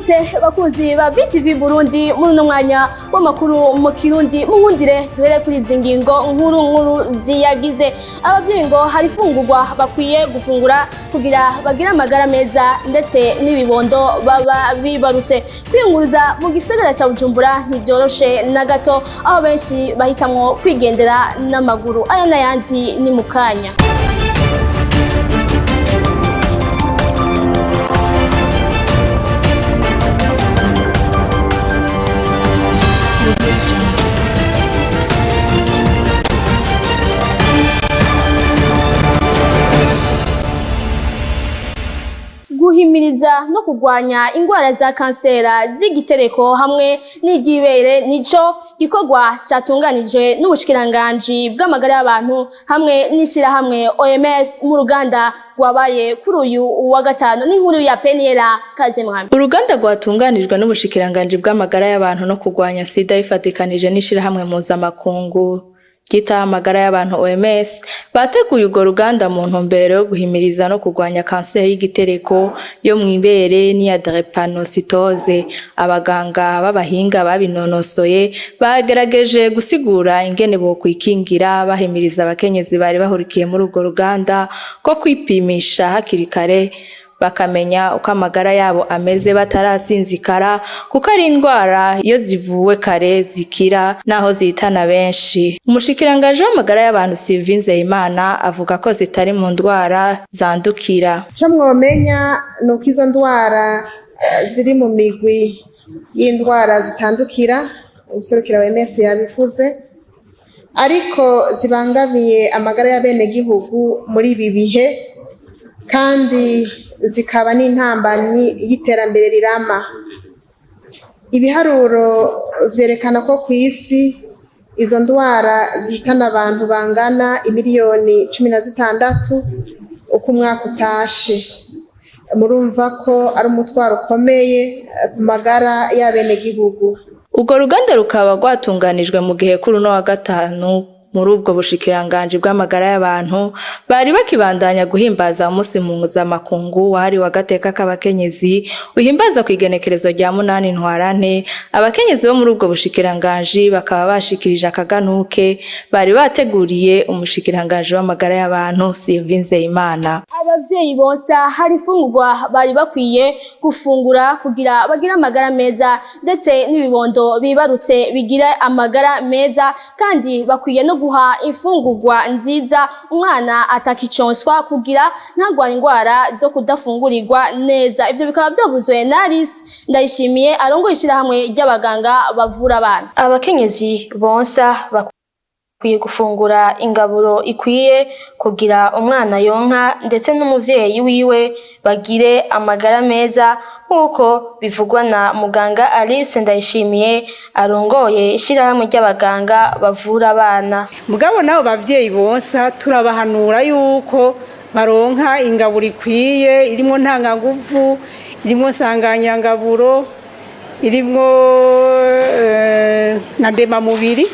Mwaramutse bakuzi ba BTV Burundi muri no mwanya w'amakuru mu Kirundi munkundire duhere kuri izi ngingo nkuru ziyagize. Abavyeyi ngo hari fungurwa bakwiye gufungura kugira bagire amagara meza ndetse n'ibibondo baba bibarutse. Kwiyunguruza mu gisagara ca Bujumbura ntivyoroshe na gato, aho benshi bahitamwo kwigendera n'amaguru. Aya n'ayandi ni mukanya. Guhimiriza no kugwanya ingwara za kansera z'igitereko hamwe n'igibere nico gikorwa catunganije n'ubushikiranganji bw'amagara y'abantu hamwe n'ishira hamwe OMS mu ruganda rwabaye kuri uyu wa gatanu n'inkuru ya Peniela Kazemwami. Uruganda rwatunganijwe n'ubushikiranganji bw'amagara y'abantu no kugwanya sida ifatikanije n'ishira hamwe mpuzamakungu Kita amagara y'abantu OMS bateguye urwo ruganda mu ntumbero yo guhimiriza no kugwanya kanseri y'igitereko yo mwibere n'iya drepanocytose. Abaganga b'abahinga babinonosoye bagerageje gusigura ingene bo kwikingira bahimiriza abakenyezi bari bahurikiye muri urwo ruganda ko kwipimisha hakiri kare bakamenya uko amagara yabo ameze batarasinzikara kuko ari indwara iyo zivuwe kare zikira naho zihitana benshi. Umushikiranganji w'amagara y'abantu Sylvie Nzeyimana avuga ko zitari mu ndwara zandukira. Cyo mwomenya nuko izo ndwara ziri mu migwi y'indwara zitandukira userukira OMS yabivuze, ariko zibangamiye amagara y'abene gihugu muri ibi bihe kandi zikaba n'intambanyi y'iterambere rirama. Ibiharuro vyerekana ko kw'isi izo ndwara zihitana abantu bangana imiliyoni 16 uko umwaka utashe. Murumva ko ari umutwaro ukomeye ku magara y'abene gihugu. Urwo ruganda rukaba rwatunganijwe mu gihe kuri no wa gatanu muri ubwo bushikiranganji bw'amagara y'abantu bari bakibandanya guhimbaza umunsi mpuzamakungu wahari wa gateka k'abakenyezi uhimbaza ku igenekerezo rya 8 Ntwarante. Abakenyezi bo muri ubwo bushikiranganji bakaba bashikirije akaganuke bari bateguriye umushikiranganji w'amagara y'abantu Sylvie Nzeyimana. Abavyeyi bonsa hari fungurwa bari bakwiye gufungura kugira bagire amagara meza ndetse n'ibibondo bibarutse bigire amagara meza, kandi bakwiye no guha ifungurwa nziza umwana atakiconswa kugira ntagwara ingwara zo kudafungurirwa neza. Ivyo bikaba byavuzwe na Alice Ndayishimiye arongoye ishira hamwe ry'abaganga bavura abana. Abakenyezi bonsa bakwiye gufungura ingaburo ikwiye kugira umwana yonka ndetse n'umuvyeyi wiwe bagire amagara meza, nkuko bivugwa na muganga Alice Ndayishimiye arongoye ishirahamwe ry'abaganga bavura abana. Mugabo nabo bavyeyi bonsa turabahanura yuko baronka ingaburo ikwiye irimo ntanganguvu, irimo sanganyangaburo, irimo na ndema mubiri.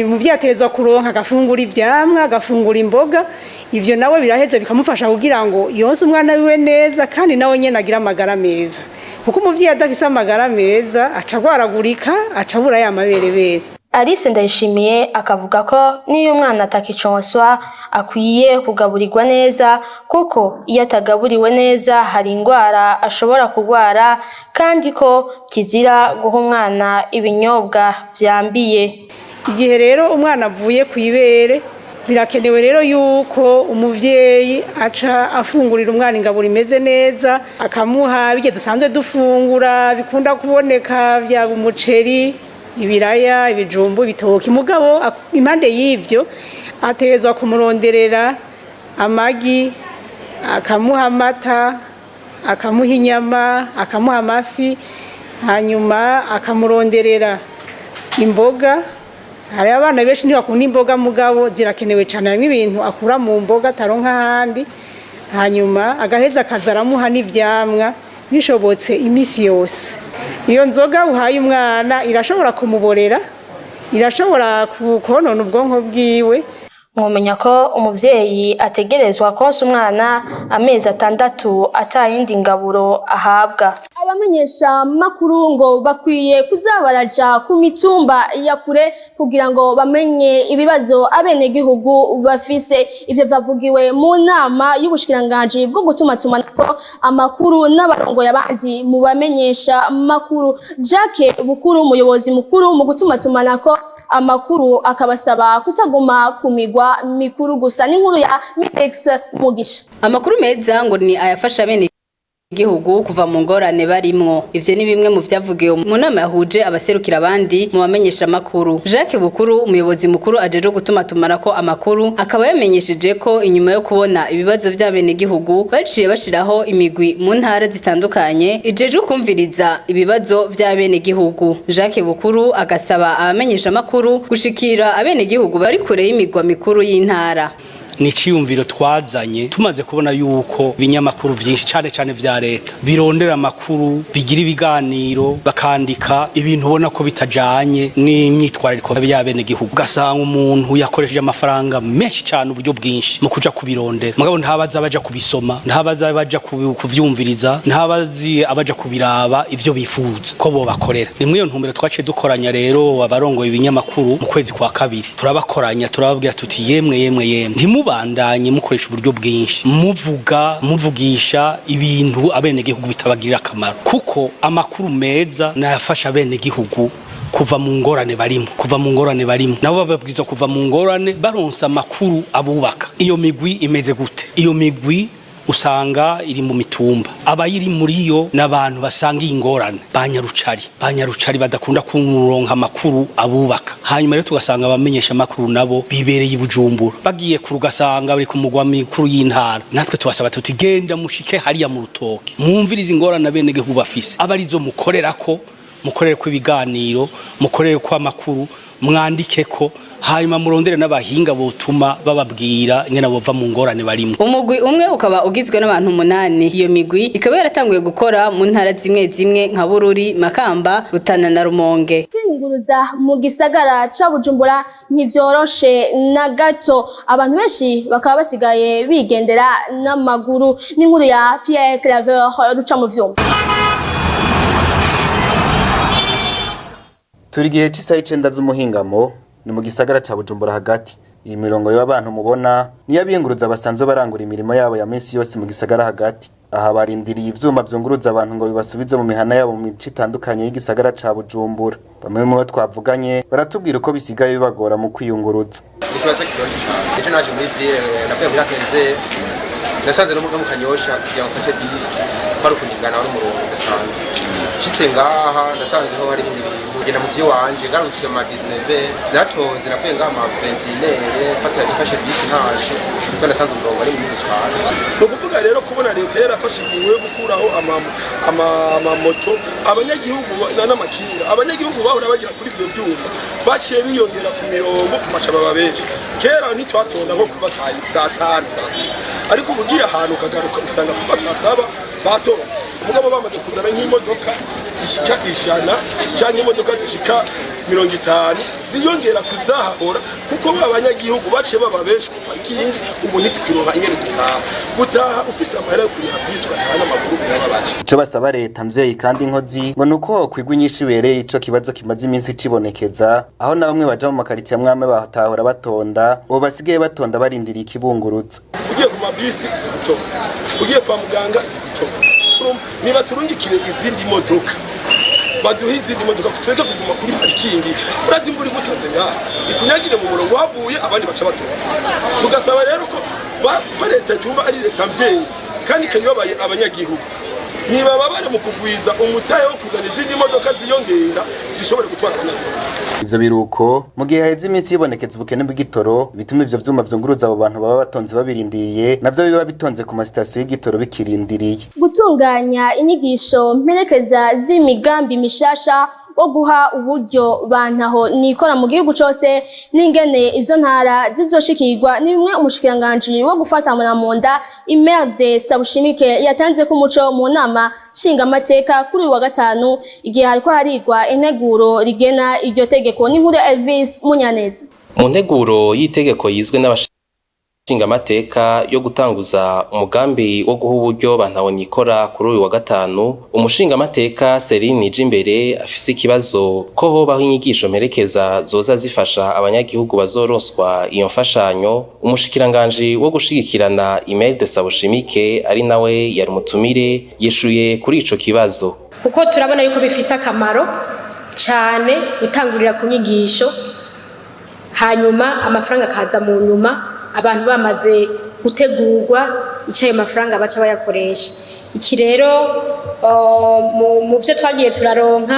Umuvyeyi atezwa kuronka agafungura ivyamwa, agafungura imboga. Ivyo nawe biraheze bikamufasha kugira ngo yonse umwana wiwe neza kandi nawe nyene agira amagara meza, kuko umuvyeyi adafise amagara meza acagwaragurika, acabura ya maberebere. Alice Ndayishimiye akavuga ko niyo umwana atakiconswa akwiye kugaburirwa neza, kuko iyo atagaburiwe neza hari ingwara ashobora kugwara, kandi ko kizira guha umwana ibinyobwa vyambiye. Igihe rero umwana avuye kwibere birakenewe rero yuko umuvyeyi aca afungurira umwana ingaburo imeze neza, akamuha bije dusanzwe dufungura bikunda kuboneka vya umuceri, ibiraya, ibijumbu, ibitoki. Mugabo impande y'ivyo atezwa kumuronderera amagi, akamuha amata, akamuha inyama, akamuha amafi, hanyuma akamuronderera imboga. Hari abana benshi ntibakunda imboga, mugabo zirakenewe cyane, harimo ibintu akura mu mboga taronka handi. Hanyuma agaheza akazaramuha n'ivyamwa bishobotse imisi yose. Iyo nzoga uhaye umwana irashobora kumuborera, irashobora konona ubwonko bwiwe. Mwomenya ko umuvyeyi ategerezwa konsa umwana amezi 6 atayindi ngaburo ahabwa. abamenyesha makuru ngo bakwiye kuzabaraja ku mitumba ya kure kugira ngo bamenye ibibazo abenegihugu bafise. Ivyo vyavugiwe mu nama y'ubushikiranganje bwo gutumatumanako amakuru n'abarongoye abandi mu bamenyesha makuru. Jacques Bukuru, umuyobozi mukuru mu gutumatumanako amakuru, akabasaba kutaguma kumigwa mikuru gusa. N'inkuru ya Mitex Mugisha. Amakuru meza ngo ni ayafasha bene igihugu kuva mu ngorane barimwo. Ivyo ni bimwe mu vyavugiwe mu nama yahuje abaserukira abandi mu bamenyesha makuru. Jacques Bukuru, umuyobozi mukuru ajeje gutumatumanako amakuru, akaba yamenyesheje ko inyuma yo kubona ibibazo vy'abene igihugu baciye bashiraho imigwi mu ntara zitandukanye ijeje kumviriza ibibazo vy'abene igihugu. Jacques Bukuru agasaba abamenyesha makuru gushikira abene igihugu bari kure y'imigwa mikuru y'intara. Ni ciyumviro twazanye tumaze kubona yuko binyamakuru vyinshi cyane vya leta birondera amakuru, bigira ibiganiro, bakandika ibintu ubona ko bitajanye n'imyitwarariko y'abene gihugu. Gasanga umuntu yakoresheje amafaranga menshi cyane, uburyo bwinshi mu kuja kubirondera, mugabo ntabaza abaja kubisoma, ntabaza abaja kuvyumviriza, ntabazi abaja kubiraba ivyo bifuza ko bo bakorera. Ni mwiyo ntumbero twaciye dukoranya rero abarongoye ibinyamakuru mu kwezi kwa kabiri, turabakoranya turababwira tuti yemwe bandanye mukoresha uburyo bwinshi, muvugisha ibintu abene gihugu bitabagirira akamaro, kuko amakuru meza nayafasha abene gihugu kuva mu ngorane barimo, nabo bababwiza kuva mu ngorane baronsa amakuru abubaka. Iyo migwi imeze gute? Iyo migwi usanga iri mu mitumba, abayiri muri yo n'abantu basanga ingorane, banyarucari badakunda kuronka amakuru abubaka. Hanyuma rero tugasanga abamenyesha amakuru nabo bibereye i Bujumbura, bagiye kurugasanga bari ku mugwa mikuru y'intara. Natwe tubasaba tuti genda mushike hariya mu Rutoke, mwumvirize ingorane abene gihugu bafise, abarizo mukorerako ibiganiro, mukorereko amakuru, mwandikeko, hanyuma murondere n'abahinga botuma bababwira ingene bova mu ngorane barimo. Umugwi umwe ukaba ugizwe n'abantu 8. Iyo migwi ikaba yaratanguye gukora mu ntara zimwe nka Bururi, Makamba, Rutana na Rumonge. Kwiyunguruza mu gisagara ca Bujumbura ntivyoroshe na gato, abantu benshi bakaba basigaye bigendera n'amaguru. N'inkuru ya Pierre Claver ruca mu vyuma. Turi gihe cy'isaha 9 z'umuhingamo ni mu gisagara ca Bujumbura hagati. Iyi mirongo y'abantu mubona ni yabiyunguruza basanzwe barangura imirimo yabo ya minsi yose mu gisagara hagati. Aha barindiriye ivyuma vyunguruza abantu ngo bibasubize mu mihana yabo mu mice itandukanye y'igisagara ca Bujumbura. Bamwe mu bo twavuganye baratubwira uko bisigaye bibagora mu kwiyunguruza. Ikibazo kitoroshye cyane. Ejo naje muri ville navuye muri Akenze, nasanze no mu Kanyosha kugira ngo mfate bisi kwari kunjigana wari umurongo udasanzwe. Shitse ngaha nasanze ho hari ibindi bintu ngena mu vyo wanje garutse ma 19 natonze navuye ngaha ma 21 ifashe bisi ntaje kuko nasanze umurongo ari munini cyane. Ukuvuga rero kubona leta yarafashe ingingo yo gukuraho amamoto, abanyagihugu n'amakinga, abanyagihugu bahora bagira kuri ivyo vyuma baciye biyongera ku mirongo baca baba benshi. Kera ntitwatonda nko kuva saa 5 saa 6, ariko ubugiye ahantu ukagaruka usanga kuva saa 7 batonda. Mugabo bamaze kuzana nk'imodoka zishika 100 canke imodoka zishika 50 ziyongera kuzahahora, kuko abanyagihugu baciye baba benshi ku parking. Ubu nitukironka ingene gutaha ufise amahera yo kuriha bisi ugataha n'amaguru birababaje. Ico basaba leta mvyeyi kandi inkozi ngo nuko kwigwa inyishu bereye ico kibazo kimaze iminsi cibonekeza, aho na bamwe baja mu makaritiya mwame bahatahora batonda, bo basigaye batonda barindiriye ikibungurutsa. Ugiye ku mabisi gutonda, ugiye kwa muganga gutonda. Niba turungikire izindi modoka, baduhe izindi modoka kutweka kuguma kuri parkingi, urazi imvura gusanze ngaha ikunyagire mu murongo wabuye abandi baca batora. Tugasaba rero ko leta tumba ari leta mvyeyi kandi kayobaye abanyagihugu, niba babare mu kugwiza umutahe wo kuzana izindi modoka ziyongera zishobore gutwara abanyagihugu. Ivyo biruko mu gihe haheze iminsi yibonekeza ubukene bw'igitoro, bituma ivyo vyuma vyunguruza abo bantu baba batonze babirindiriye navyo biba bitonze ku masitasiyo y'igitoro bikirindiriye. Gutunganya inyigisho mperekeza z'imigambi mishasha wo guha uburyo bantaho nikora mu gihugu cyose n'ingene izo ntara zizoshikirwa ni bimwe umushikiranganje wo gufata mu nda Imerde Sabushimike yatanze ku muco mu nama nshingamateka kuri wa gatanu igihe hariko harigwa integuro rigena iryo tegeko. N'inkuru Elvis Munyaneza. Mu nteguro y'itegeko yizwe nshingamateka yo gutanguza umugambi wo guha uburyo bantabonikora kuri uyu wa gatanu, umushingamateka Celine Nijimbere afise ikibazo ko hobaho inyigisho mperekeza zoza zifasha abanyagihugu bazoronswa iyo mfashanyo. Umushikiranganje wo gushigikirana Imelda Sabushimike ari nawe yari umutumire yishuye kuri ico kibazo. Kuko turabona yuko bifise akamaro cyane gutangurira ku nyigisho, hanyuma amafaranga akaza mu nyuma abantu bamaze gutegurwa icyo ayo mafaranga baca bayakoresha. Iki rero mu byo twagiye turaronka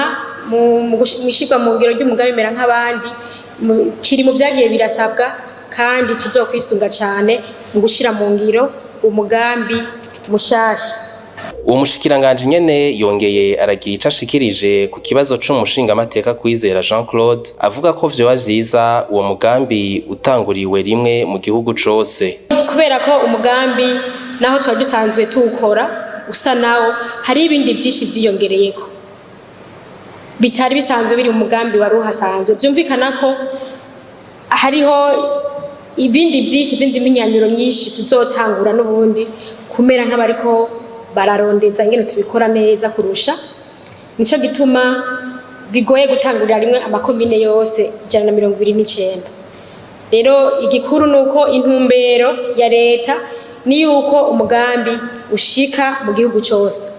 mu gushyirwa mu ngiro ry'umugambi mera nk'abandi, kiri mu byagiye birasabwa kandi tuzokwisunga cyane mu gushyira mu ngiro umugambi mushasha. Uwo mushikiranganje nyene yongeye aragira ico ashikirije ku kibazo c'umushingamateka Kwizera Jean Claude avuga ko vyoba vyiza uwo mugambi utanguriwe rimwe mu gihugu cose, kubera ko umugambi naho twari dusanzwe tuwukora usa nawo hari ibindi byinshi byiyongereyeko bitari bisanzwe biri mu mugambi wari uhasanzwe. Byumvikana ko hariho ibindi byinshi, izindi minyanyuro nyinshi tuzotangura n'ubundi kumera nk'abariko bararondeza ingene tubikora neza kurusha. Nico gituma bigoye gutangurira rimwe amakomine yose 129. Rero igikuru nuko intumbero ya leta ni yuko umugambi ushika mu gihugu cyose.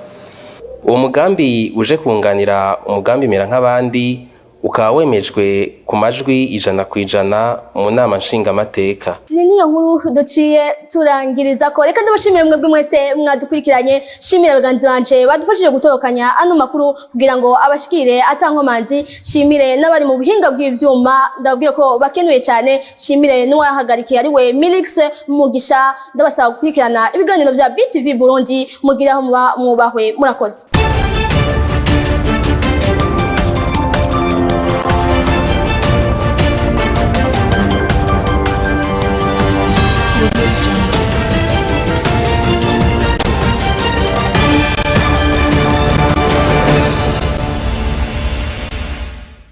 Uwo mugambi uje kunganira umugambi mera nk'abandi ukaba wemejwe ku majwi 100% mu nama nshingamateka. Ni niyo nkuru duciye turangiriza ko. Reka ndabashimiye mwebwe mwese mwadukurikiranye, shimira abaganzi banje badufashije gutorokanya ano makuru kugira ngo abashikire atankomanzi, shimire n'abari mu buhinga bw'ivyuma ndabwiye ko bakenuye cyane, shimire n'uwahagarikiye ari we Milix Mugisha. Ndabasaba gukurikirana ibiganiro bya BTV Burundi, mugiraho mubahwe, murakoze.